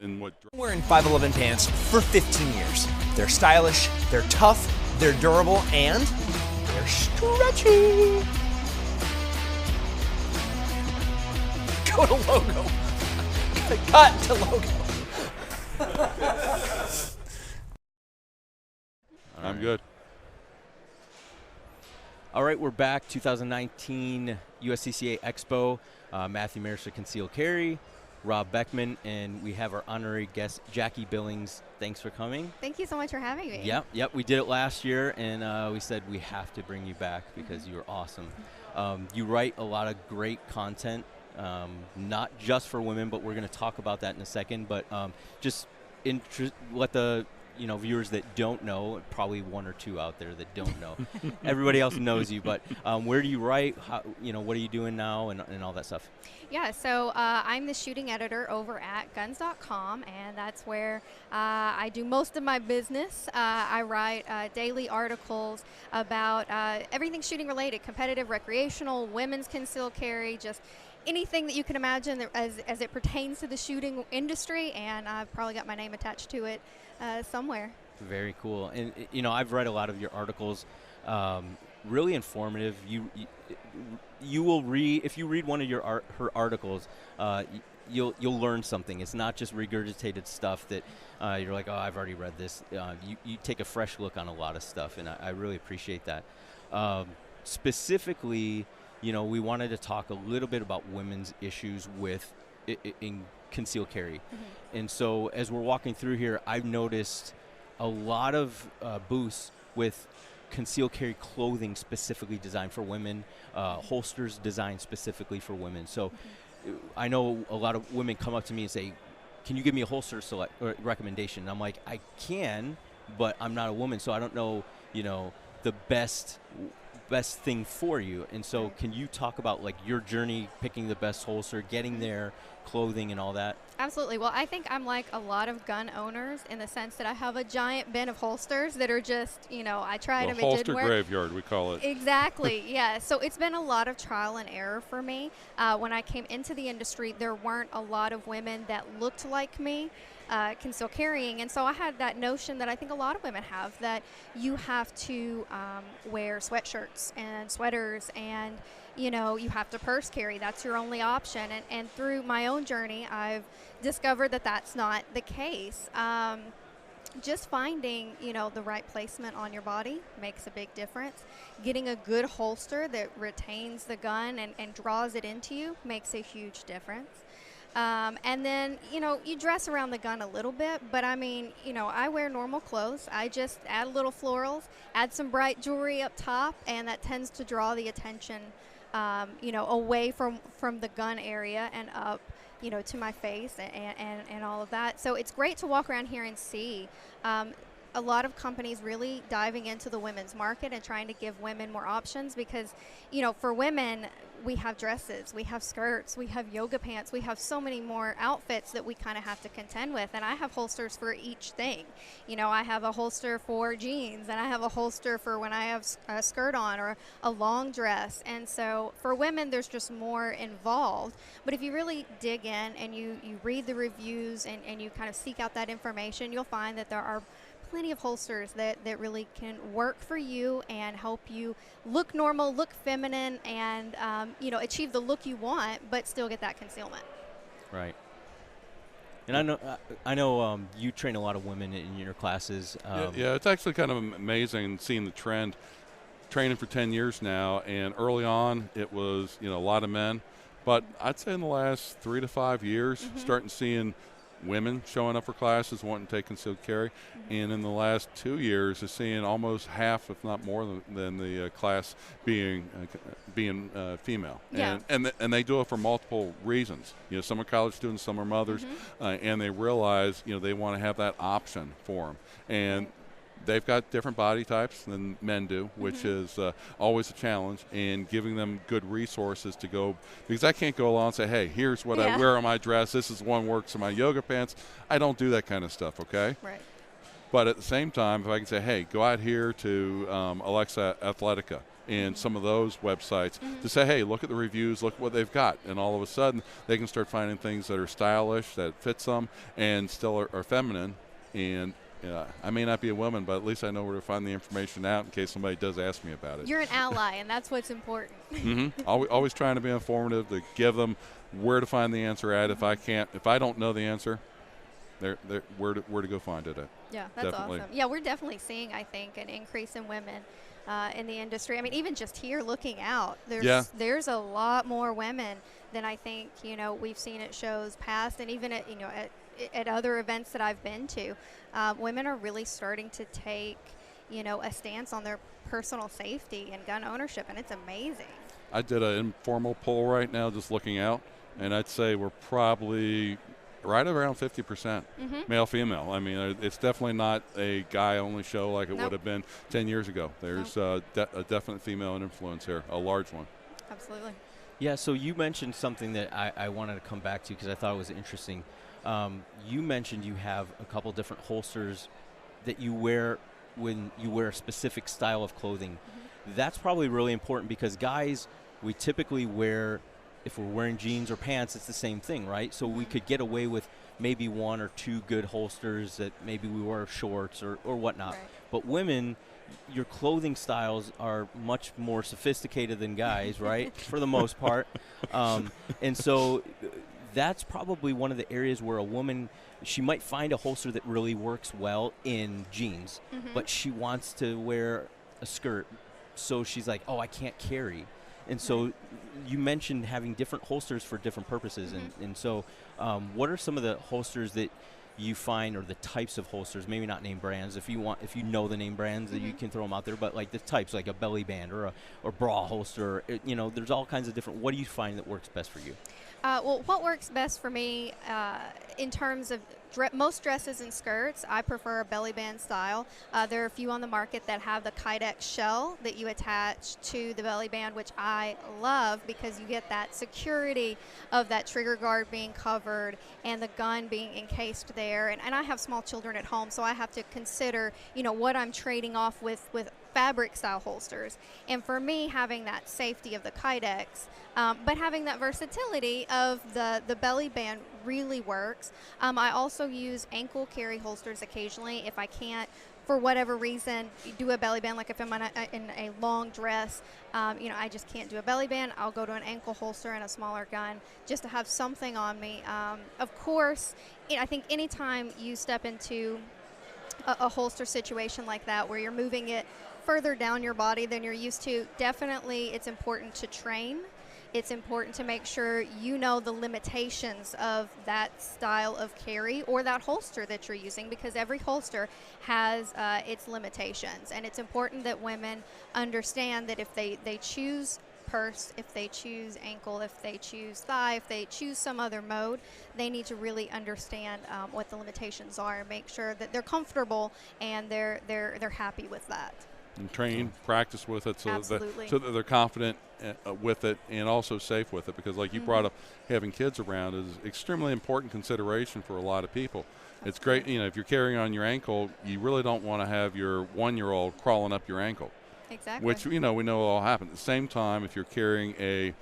in what. I'm wearing 511 pants for 15 years. They're stylish, they're tough, they're durable, and they're stretchy. Go to logo. Cut to logo. I'm good. All right, we're back. 2019 USCCA Expo. Matthew Maris of Conceal Carry, Rob Beckman, and we have our honorary guest, Jacki Billings. Thanks for coming. Thank you so much for having me. Yep. We did it last year, and we said we have to bring you back because you were awesome. You write a lot of great content, not just for women, but we're going to talk about that in a second. But just let the viewers that don't know, probably one or two out there that don't know. Everybody else knows you, but where do you write? How, what are you doing now, and all that stuff? Yeah, so I'm the shooting editor over at guns.com, and that's where I do most of my business. I write daily articles about everything shooting related, competitive, recreational, women's concealed carry, just anything that you can imagine as it pertains to the shooting industry, and I've probably got my name attached to it somewhere. Very cool. And I've read a lot of your articles, really informative. You will read, if you read one of her articles, you'll learn something. It's not just regurgitated stuff that you're like, oh, I've already read this. You take a fresh look on a lot of stuff, and I really appreciate that. Specifically, we wanted to talk a little bit about women's issues in concealed carry. Mm-hmm. And so as we're walking through here, I've noticed a lot of booths with concealed carry clothing specifically designed for women, holsters designed specifically for women. So I know a lot of women come up to me and say, can you give me a holster recommendation? And I'm like, I can, but I'm not a woman, so I don't know, the best thing for you. And so can you talk about like your journey picking the best holster, getting there, clothing and all that? Absolutely. Well, I think I'm like a lot of gun owners in the sense that I have a giant bin of holsters that are just, I tried them. Holster graveyard, we call it. Exactly. Yeah. So it's been a lot of trial and error for me. When I came into the industry, there weren't a lot of women that looked like me concealed carrying, and so I had that notion that I think a lot of women have, that you have to wear sweatshirts and sweaters, and you have to purse carry. That's your only option. And through my own journey, I've discovered that that's not the case. Just finding, the right placement on your body makes a big difference. Getting a good holster that retains the gun and draws it into you makes a huge difference. And then, you dress around the gun a little bit, but I mean, I wear normal clothes. I just add a little florals, add some bright jewelry up top, and that tends to draw the attention, away from the gun area and up, to my face and all of that. So it's great to walk around here and see a lot of companies really diving into the women's market and trying to give women more options, because, for women, we have dresses, we have skirts, we have yoga pants, we have so many more outfits that we kind of have to contend with. And I have holsters for each thing. I have a holster for jeans, and I have a holster for when I have a skirt on or a long dress. And so for women, there's just more involved. But if you really dig in and you read the reviews and you kind of seek out that information, you'll find that there are plenty of holsters that really can work for you and help you look normal, look feminine, and achieve the look you want, but still get that concealment. Right. And I know you train a lot of women in your classes. Yeah, it's actually kind of amazing seeing the trend. Training for 10 years now, and early on it was a lot of men, but I'd say in the last 3 to 5 years, starting seeing women showing up for classes wanting to take concealed carry, and in the last 2 years is seeing almost half, if not more than the class being female. Yeah. And they do it for multiple reasons. Some are college students, some are mothers, and they realize they want to have that option for them. And they've got different body types than men do, which is always a challenge, and giving them good resources to go, because I can't go along and say, hey, here's what I wear on my dress, this is one works in my yoga pants. I don't do that kind of stuff, okay? Right. But at the same time, if I can say, hey, go out here to Alexa Athletica, in some of those websites to say, hey, look at the reviews, look what they've got. And all of a sudden, they can start finding things that are stylish, that fits them, and still are feminine. And I may not be a woman, but at least I know where to find the information out in case somebody does ask me about it. You're an ally, and that's what's important. Always trying to be informative, to give them where to find the answer at. If I don't know the answer, where to go find it at. Yeah, that's definitely awesome. Yeah, we're definitely seeing, I think, an increase in women in the industry. I mean, even just here looking out, there's a lot more women than I think we've seen at shows past, and even at other events that I've been to. Women are really starting to take a stance on their personal safety and gun ownership, and it's amazing. I did an informal poll right now, just looking out, and I'd say we're probably right around 50% male female. I mean, it's definitely not a guy only show like it would have been 10 years ago. There's a definite female influence here, a large one. Absolutely. Yeah, so you mentioned something that I wanted to come back to because I thought it was interesting. You mentioned you have a couple different holsters that you wear when you wear a specific style of clothing. That's probably really important because guys, we typically wear, if we're wearing jeans or pants, it's the same thing, right? So we could get away with maybe one or two good holsters that maybe we wear shorts or whatnot. Right. But women, your clothing styles are much more sophisticated than guys, right? For the most part. And so that's probably one of the areas where a woman, she might find a holster that really works well in jeans, but she wants to wear a skirt. So she's like, oh, I can't carry. And so you mentioned having different holsters for different purposes. And so what are some of the holsters that you find, or the types of holsters, maybe not name brands, if you know the name brands, that you can throw them out there, but like the types, like a belly band or bra holster, there's all kinds of different. What do you find that works best for you? Well, what works best for me in terms of most dresses and skirts, I prefer a belly band style. There are a few on the market that have the Kydex shell that you attach to the belly band, which I love because you get that security of that trigger guard being covered and the gun being encased there. And I have small children at home, so I have to consider, what I'm trading off with fabric style holsters. And for me, having that safety of the Kydex, but having that versatility of the belly band really works. I also use ankle carry holsters occasionally if I can't, for whatever reason, do a belly band. Like if I'm in a long dress, I just can't do a belly band. I'll go to an ankle holster and a smaller gun just to have something on me. Of course, I think anytime you step into a holster situation like that where you're moving it further down your body than you're used to, definitely it's important to train. It's important to make sure you know the limitations of that style of carry or that holster that you're using, because every holster has its limitations. And it's important that women understand that if they choose purse, if they choose ankle, if they choose thigh, if they choose some other mode, they need to really understand what the limitations are and make sure that they're comfortable and they're happy with that. And train, practice with it so Absolutely. that they're confident with it and also safe with it, because like you brought up, having kids around is extremely important consideration for a lot of people. It's great, if you're carrying on your ankle, you really don't want to have your 1-year-old crawling up your ankle. Exactly. Which we know all happen. At the same time, if you're carrying a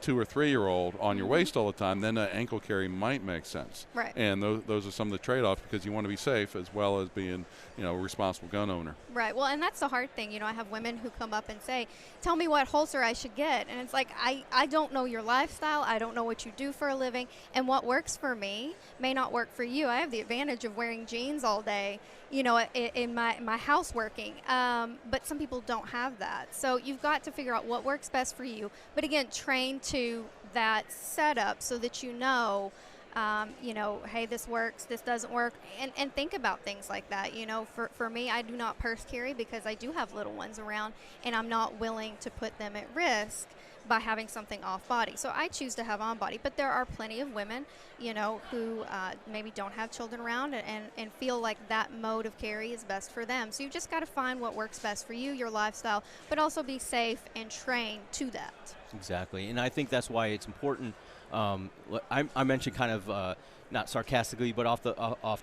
2 or 3-year-old on your waist all the time, then an ankle carry might make sense. Right. And those are some of the trade-offs, because you want to be safe as well as being, a responsible gun owner. Right. Well, and that's the hard thing. I have women who come up and say, tell me what holster I should get. And it's like, I don't know your lifestyle. I don't know what you do for a living. And what works for me may not work for you. I have the advantage of wearing jeans all day, in my house working. But some people don't have that. So you've got to figure out what works best for you. But again, train to that setup so that hey, this works, this doesn't work, and think about things like that. For me, I do not purse carry because I do have little ones around, and I'm not willing to put them at risk by having something off body. So I choose to have on body, but there are plenty of women, who maybe don't have children around and feel like that mode of carry is best for them. So you've just got to find what works best for you, your lifestyle, but also be safe and trained to that. Exactly. And I think that's why it's important I mentioned kind of not sarcastically, but off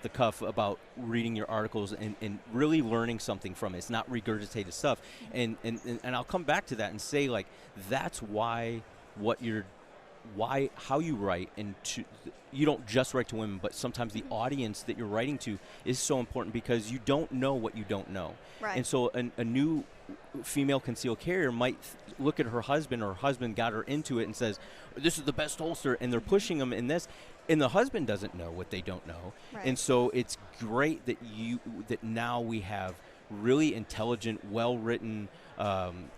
the cuff about reading your articles and really learning something from it. It's not regurgitated stuff, and I'll come back to that and say, like, that's why how you write, and you don't just write to women, but sometimes the audience that you're writing to is so important, because you don't know what you don't know. Right. And so a new female concealed carrier might look at her husband, or her husband got her into it and says, this is the best holster, and they're pushing them in this, and the husband doesn't know what they don't know. Right. And so it's great that now we have really intelligent, well-written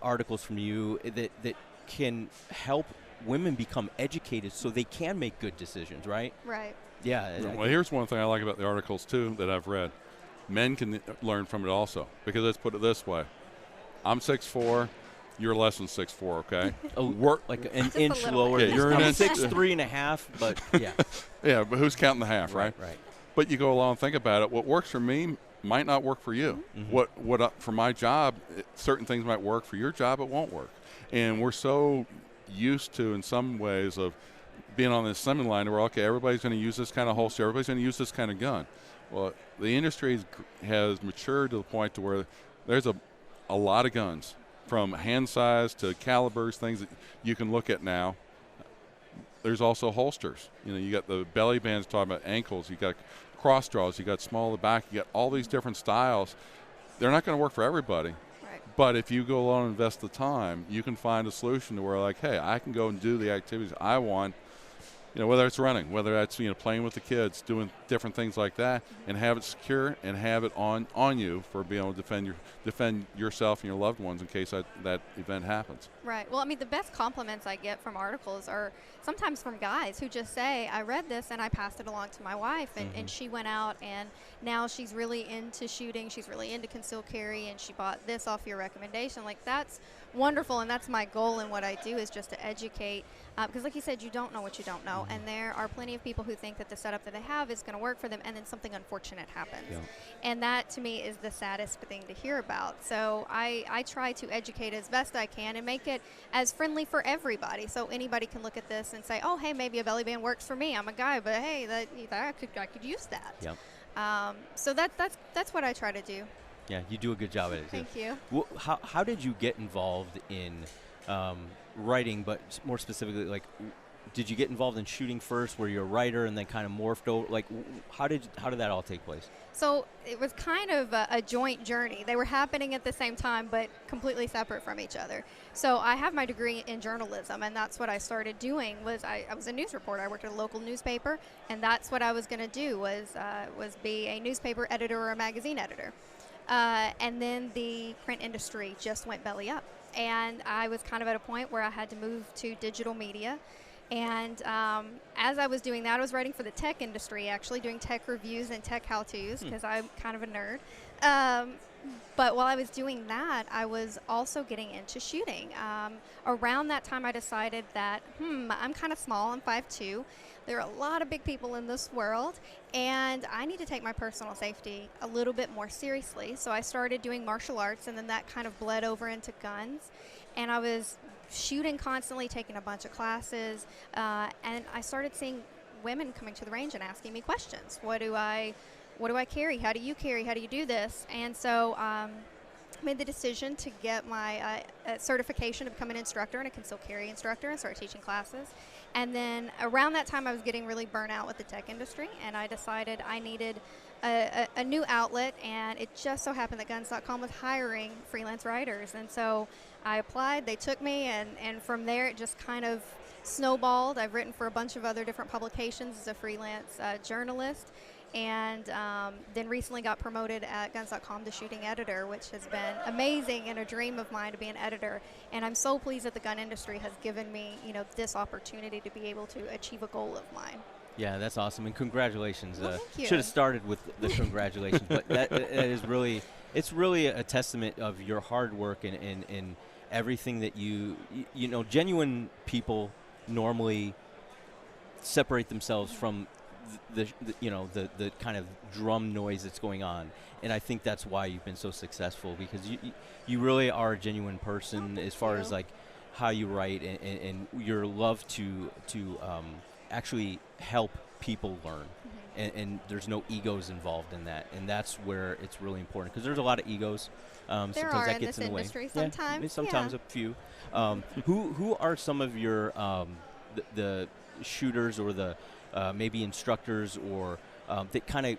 articles from you that can help women become educated so they can make good decisions, right? Right. Yeah. Well, here's one thing I like about the articles, too, that I've read. Men can learn from it also, because let's put it this way. I'm 6'4", you're less than 6'4", okay? Like an inch little lower. bit. Yeah, you're I'm an inch- 6'3.5", but yeah. Yeah, but who's counting the half, right? Right. But you go along and think about it. What works for me might not work for you. What for my job, certain things might work. For your job, it won't work. And we're so used to, in some ways, of being on this assembly line where, okay, everybody's going to use this kind of holster, everybody's going to use this kind of gun. Well, the industry has matured to the point to where there's a lot of guns, from hand size to calibers, things that you can look at now. There's also holsters. You know, you got the belly bands talking about ankles, you got cross draws, you got small in the back, you got all these different styles. They're not going to work for everybody. But if you go along and invest the time, you can find a solution to where, like, hey, I can go and do the activities I want, you know, whether it's running, whether that's, you know, playing with the kids, doing different things like that, and have it secure and have it on you for being able to defend yourself and your loved ones in case that event happens. Right. Well, I mean, the best compliments I get from articles are sometimes from guys who just say, I read this and I passed it along to my wife, and she went out and now she's really into shooting, she's really into concealed carry, and she bought this off your recommendation. Like, that's wonderful, and that's my goal in what I do, is just to educate, because like you said, you don't know what you don't know, and there are plenty of people who think that the setup that they have is going to work for them, and then something unfortunate happens. Yeah. And that, to me, is the saddest thing to hear about. So I try to educate as best I can and make it as friendly for everybody, so anybody can look at this and say, oh, hey, maybe a belly band works for me. I'm a guy, but hey, I could use that. Yep. So that's what I try to do. Yeah, you do a good job at it, too. Thank you. Well, how did you get involved in writing, but more specifically, like, did you get involved in shooting first? Were you a writer and then kind of morphed over? Like, how did that all take place? So it was kind of a joint journey. They were happening at the same time, but completely separate from each other. So I have my degree in journalism, and that's what I started doing. I was a news reporter. I worked at a local newspaper, and that's what I was going to do was be a newspaper editor or a magazine editor. And then the print industry just went belly up, and I was kind of at a point where I had to move to digital media. And as I was doing that, I was writing for the tech industry, actually doing tech reviews and tech how-tos, because I'm kind of a nerd. But while I was doing that, I was also getting into shooting. Around that time, I decided that, I'm kind of small. I'm 5'2". There are a lot of big people in this world, and I need to take my personal safety a little bit more seriously. So I started doing martial arts, and then that kind of bled over into guns. And I was shooting constantly, taking a bunch of classes, and I started seeing women coming to the range and asking me questions. What do I carry? How do you carry? How do you do this? And so made the decision to get my certification to become an instructor and a concealed carry instructor and start teaching classes. And then around that time, I was getting really burnt out with the tech industry, and I decided I needed a new outlet, and it just so happened that Guns.com was hiring freelance writers. And so I applied, they took me, and from there it just kind of snowballed. I've written for a bunch of other different publications as a freelance journalist, and then recently got promoted at Guns.com to shooting editor, which has been amazing and a dream of mine to be an editor. And I'm so pleased that the gun industry has given me, this opportunity to be able to achieve a goal of mine. Yeah, that's awesome, and congratulations. Well, thank you. Should have started with the congratulations, but that is really, it's really a testament of your hard work and everything that you genuine people normally separate themselves from the kind of drum noise that's going on, and I think that's why you've been so successful, because you really are a genuine person as far as like how you write and your love to actually help people learn. And there's no egos involved in that, and that's where it's really important, because there's a lot of egos. There sometimes are that in gets this in the way. industry sometimes. Yeah, sometimes a few. Who are some of your the shooters or the maybe instructors or that kind of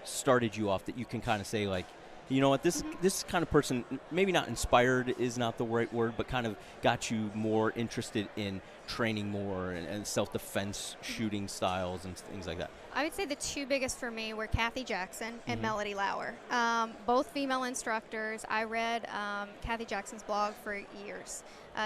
started you off, that you can kind of say, like, you know what, this kind of person, maybe not inspired is not the right word, but kind of got you more interested in training more and self-defense shooting styles and things like that? I would say the two biggest for me were Kathy Jackson and Melody Lauer, both female instructors. I read Kathy Jackson's blog for years,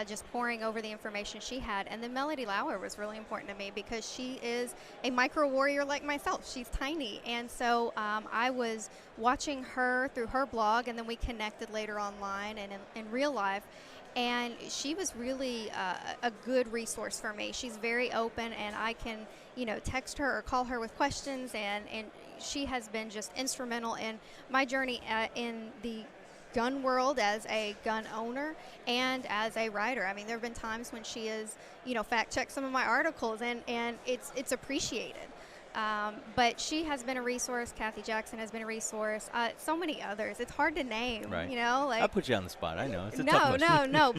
just poring over the information she had. And then Melody Lauer was really important to me because she is a micro warrior like myself. She's tiny. And so I was watching her through her blog, and then we connected later online and in real life. And she was really a good resource for me. She's very open, and I can, text her or call her with questions, and she has been just instrumental in my journey in the gun world as a gun owner and as a writer. I mean, there have been times when she has, fact-checked some of my articles, and it's appreciated. But she has been a resource. Kathy Jackson has been a resource. So many others. It's hard to name. Right. Like, I'll put you on the spot. I know. It's a tough question. No.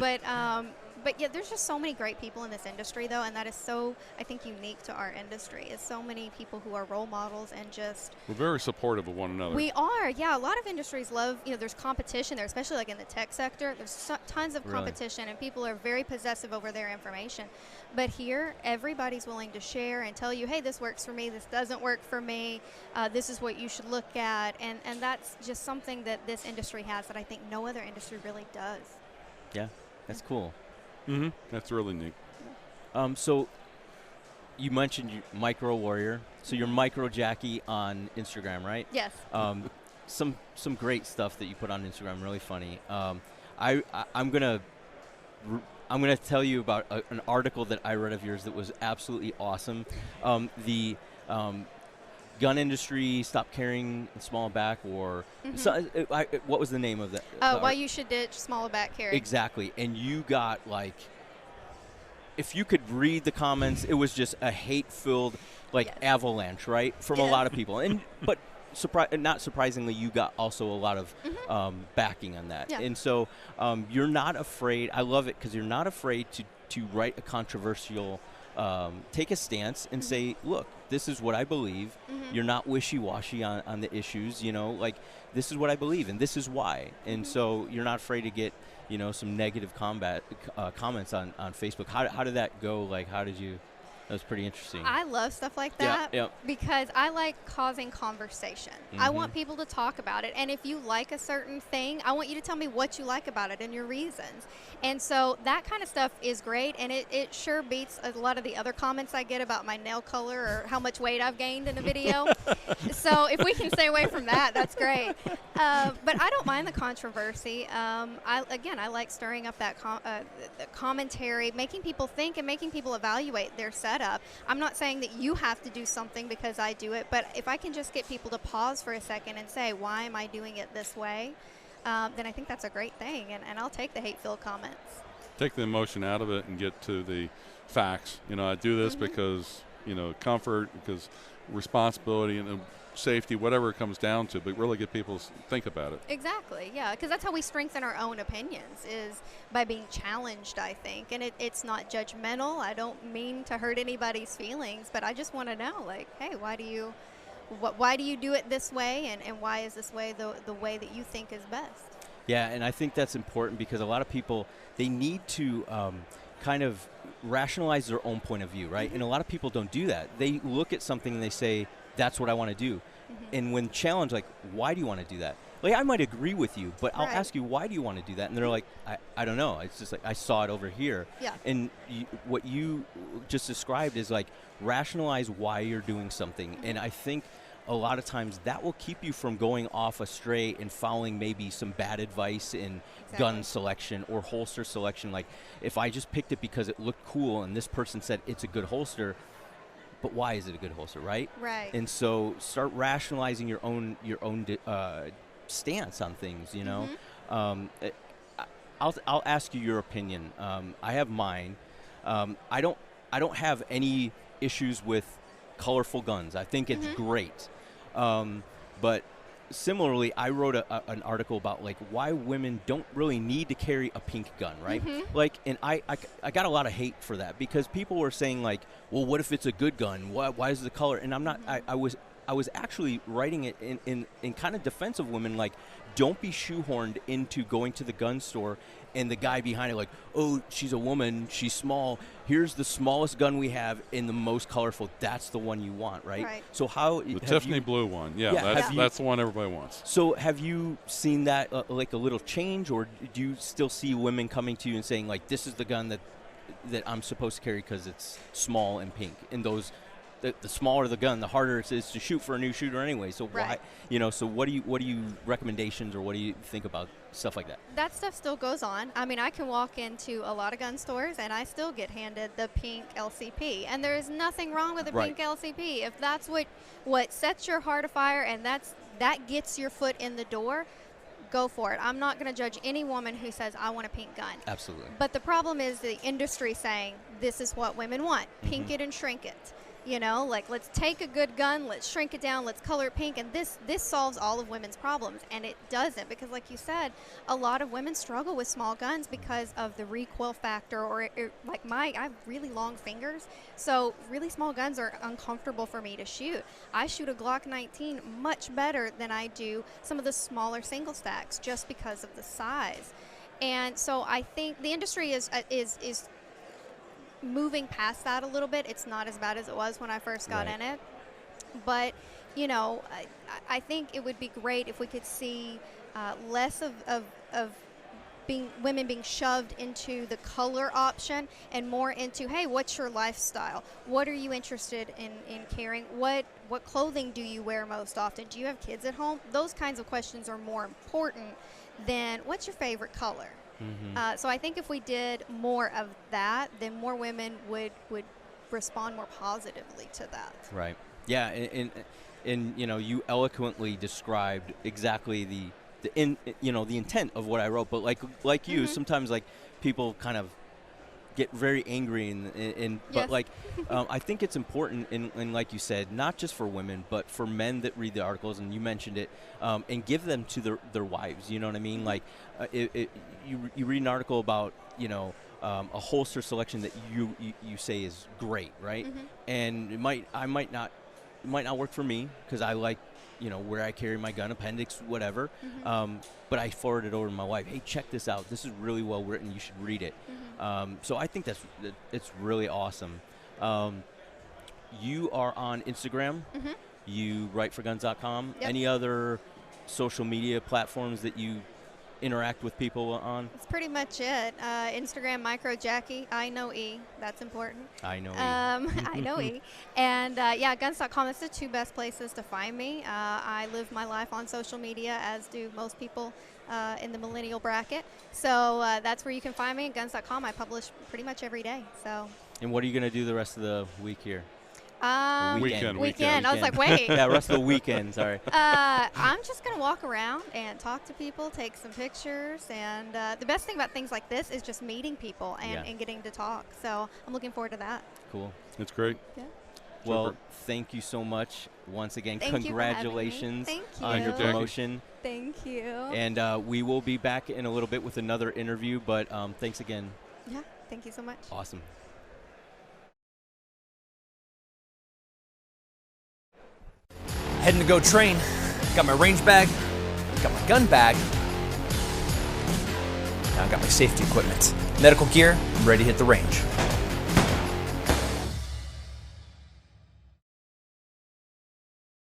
But yeah, there's just so many great people in this industry, though, and that is so, I think, unique to our industry. Is so many people who are role models and just. We're very supportive of one another. We are, yeah. A lot of industries love, there's competition there, especially like in the tech sector. There's tons of competition, and people are very possessive over their information. But here, everybody's willing to share and tell you, hey, this works for me, this doesn't work for me, this is what you should look at, and that's just something that this industry has that I think no other industry really does. Yeah, that's cool. That's really neat. So you mentioned Micro Warrior. So you're Micro Jacki on Instagram, right? Yes. Some great stuff that you put on Instagram, really funny. I'm gonna tell you about an article that I read of yours that was absolutely awesome. The gun industry stop carrying small back, or what was the name of that? Why you should ditch small back carry. Exactly. And you got, like, if you could read the comments, it was just a hate-filled avalanche, right, from a lot of people. And but not surprisingly, you got also a lot of backing on that. Yeah. And so you're not afraid. I love it because you're not afraid to write a controversial, take a stance and say, look, this is what I believe. You're not wishy-washy on the issues, this is what I believe and this is why. And so you're not afraid to get, some negative comments on Facebook. How did that go? How did you? That was pretty interesting. I love stuff like that because I like causing conversation. I want people to talk about it. And if you like a certain thing, I want you to tell me what you like about it and your reasons. And so that kind of stuff is great. And it sure beats a lot of the other comments I get about my nail color or how much weight I've gained in a video. So if we can stay away from that, that's great. But I don't mind the controversy. I like stirring up that the commentary, making people think and making people evaluate their setup. I'm not saying that you have to do something because I do it, but if I can just get people to pause for a second and say, why am I doing it this way, then I think that's a great thing, and I'll take the hate-filled comments. Take the emotion out of it and get to the facts. I do this because, comfort, because responsibility and safety, whatever it comes down to, but really get people to think about it. Exactly, yeah, because that's how we strengthen our own opinions, is by being challenged, I think. And it's not judgmental. I don't mean to hurt anybody's feelings, but I just want to know, hey, why do you do it this way, and why is this way the way that you think is best? Yeah, and I think that's important because a lot of people, they need to kind of rationalize their own point of view, right? And a lot of people don't do that. They look at something and they say, that's what I want to do. And when challenged, why do you want to do that? I might agree with you, but I'll ask you, why do you want to do that? And they're like, I don't know. It's just I saw it over here. Yeah. And what you just described is rationalize why you're doing something. And I think a lot of times that will keep you from going off astray and following maybe some bad advice in gun selection or holster selection. If I just picked it because it looked cool and this person said it's a good holster, but why is it a good holster, right? Right. And so start rationalizing your own stance on things. I'll ask you your opinion. I have mine. I don't have any issues with colorful guns. I think it's great. But similarly, I wrote an article about like why women don't really need to carry a pink gun, right? Like, and I got a lot of hate for that because people were saying like, well, what if it's a good gun? Why is the color? And I'm not. I was actually writing it in kind of defense of women, like, don't be shoehorned into going to the gun store and the guy behind it like, oh, she's a woman, she's small, here's the smallest gun we have in the most colorful, that's the one you want, right? So how the Tiffany blue one, that's the one everybody wants. So have you seen that like a little change, or do you still see women coming to you and saying like, this is the gun that I'm supposed to carry because it's small and pink? And those, the smaller the gun, the harder it is to shoot for a new shooter anyway. So why, so what do you recommendations, or what do you think about stuff like that? That stuff still goes on. I mean, I can walk into a lot of gun stores and I still get handed the pink LCP, and there is nothing wrong with the pink LCP. If that's what sets your heart afire and that gets your foot in the door, go for it. I'm not going to judge any woman who says, I want a pink gun. Absolutely. But the problem is the industry saying, this is what women want. Pink it and shrink it. Like, let's take a good gun, let's shrink it down, let's color it pink, and this solves all of women's problems. And it doesn't, because like you said, a lot of women struggle with small guns because of the recoil factor, or I have really long fingers, so really small guns are uncomfortable for me to shoot. I shoot a Glock 19 much better than I do some of the smaller single stacks just because of the size. And so I think the industry is moving past that a little bit. It's not as bad as it was when I first got in it. But, I think it would be great if we could see less of women being shoved into the color option and more into, hey, what's your lifestyle? What are you interested in carrying? What clothing do you wear most often? Do you have kids at home? Those kinds of questions are more important than what's your favorite color? So I think if we did more of that, then more women would respond more positively to that. Right. Yeah. And you eloquently described exactly the intent of what I wrote. But like you, sometimes like people kind of get very angry but like I think it's important, and like you said, not just for women but for men that read the articles, and you mentioned it, and give them to their wives. You know what I mean? Like you read an article about a holster selection that you say is great, right? And it might not work for me because I like where I carry my gun, appendix, whatever. But I forward it over to my wife. Hey, check this out. This is really well written. You should read it. So I think it's really awesome. You are on Instagram. You write for guns.com. Any other social media platforms that you interact with people on? That's pretty much it. Instagram, micro Jacki. I know E. That's important. I know E. I know E. And guns.com is the two best places to find me. I live my life on social media, as do most people in the millennial bracket. So that's where you can find me. At guns.com, I publish pretty much every day. So. And what are you going to do the rest of the week here? Weekend. I was like, wait. Yeah, rest of the weekend. Sorry. I'm just gonna walk around and talk to people, take some pictures, and the best thing about things like this is just meeting people and getting to talk. So I'm looking forward to that. Cool. It's great. Yeah. Well, thank you so much once again. Thank Congratulations you on your promotion. Thank you. And we will be back in a little bit with another interview. But thanks again. Yeah. Thank you so much. Awesome. Heading to go train. Got my range bag, got my gun bag. Now I got my safety equipment. Medical gear, I'm ready to hit the range.